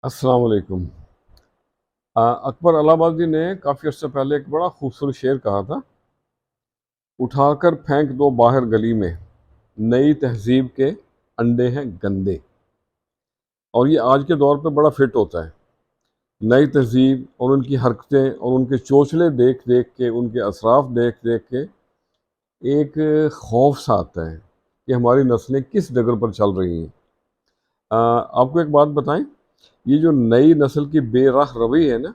السلام علیکم۔ اکبر الہ آبادی نے کافی عرصہ پہلے ایک بڑا خوبصورت شعر کہا تھا: اٹھا کر پھینک دو باہر گلی میں، نئی تہذیب کے انڈے ہیں گندے۔ اور یہ آج کے دور پہ بڑا فٹ ہوتا ہے۔ نئی تہذیب اور ان کی حرکتیں اور ان کے چوچلے دیکھ دیکھ کے، ان کے اثرات دیکھ دیکھ کے ایک خوف سا آتا ہے کہ ہماری نسلیں کس ڈگر پر چل رہی ہیں۔ آپ کو ایک بات بتائیں، یہ جو نئی نسل کی بے راہ روی ہے نا،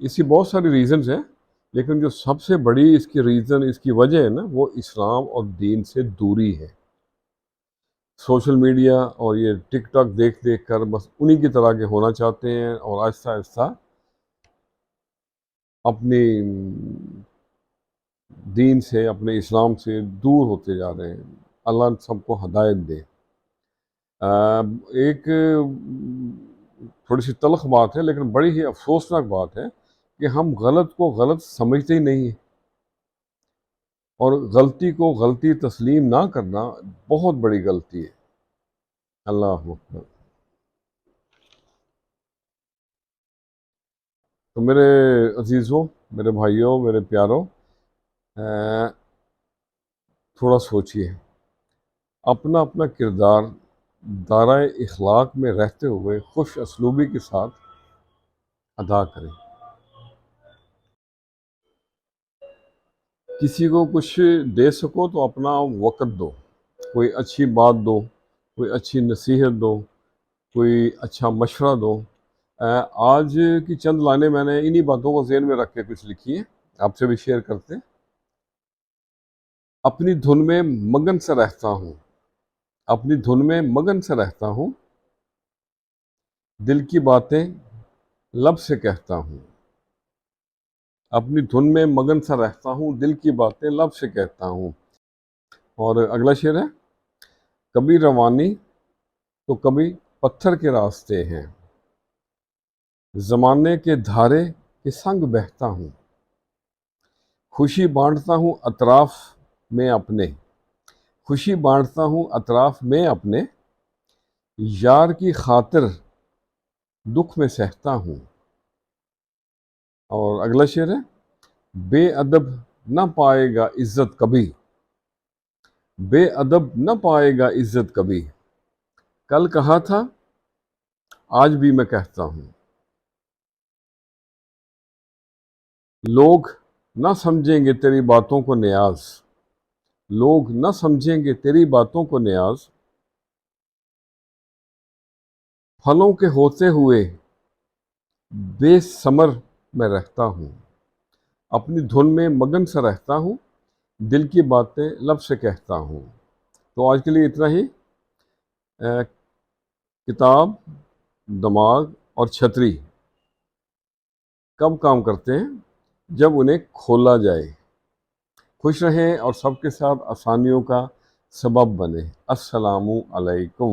اس کی بہت ساری ریزنز ہیں، لیکن جو سب سے بڑی اس کی ریزن، اس کی وجہ ہے نا، وہ اسلام اور دین سے دوری ہے۔ سوشل میڈیا اور یہ ٹک ٹاک دیکھ دیکھ کر بس انہی کی طرح کے ہونا چاہتے ہیں، اور آہستہ آہستہ اپنی دین سے، اپنے اسلام سے دور ہوتے جا رہے ہیں۔ اللہ سب کو ہدایت دے۔ ایک تھوڑی سی تلخ بات ہے، لیکن بڑی ہی افسوسناک بات ہے کہ ہم غلط کو غلط سمجھتے ہی نہیں ہیں، اور غلطی کو غلطی تسلیم نہ کرنا بہت بڑی غلطی ہے۔ اللہ اکبر۔ تو میرے عزیزوں، میرے بھائیوں، میرے پیاروں، تھوڑا سوچئے، اپنا اپنا کردار دائرۂ اخلاق میں رہتے ہوئے خوش اسلوبی کے ساتھ ادا کریں۔ کسی کو کچھ دے سکو تو اپنا وقت دو، کوئی اچھی بات دو، کوئی اچھی نصیحت دو، کوئی اچھا مشورہ دو۔ آج کی چند لائنیں میں نے انہی باتوں کو ذہن میں رکھ کے کچھ لکھی ہیں، آپ سے بھی شیئر کرتے ہیں۔ اپنی دھن میں مگن سے رہتا ہوں، اپنی دھن میں مگن سے رہتا ہوں، دل کی باتیں لب سے کہتا ہوں۔ اپنی دھن میں مگن سے رہتا ہوں، دل کی باتیں لب سے کہتا ہوں۔ اور اگلا شعر ہے: کبھی روانی تو کبھی پتھر کے راستے ہیں، زمانے کے دھارے کے سنگ بہتا ہوں، خوشی بانٹتا ہوں اطراف میں اپنے، خوشی بانٹتا ہوں اطراف میں اپنے، یار کی خاطر دکھ میں سہتا ہوں۔ اور اگلا شعر ہے: بے ادب نہ پائے گا عزت کبھی، بے ادب نہ پائے گا عزت کبھی، کل کہا تھا آج بھی میں کہتا ہوں۔ لوگ نہ سمجھیں گے تیری باتوں کو نیاز، لوگ نہ سمجھیں گے تیری باتوں کو نیاز، پھلوں کے ہوتے ہوئے بے ثمر میں رہتا ہوں، اپنی دھن میں مگن سے رہتا ہوں، دل کی باتیں لب سے کہتا ہوں۔ تو آج کے لیے اتنا ہی۔ کتاب، دماغ اور چھتری کب کام کرتے ہیں؟ جب انہیں کھولا جائے۔ خوش رہیں اور سب کے ساتھ آسانیوں کا سبب بنیں۔ السلام علیکم۔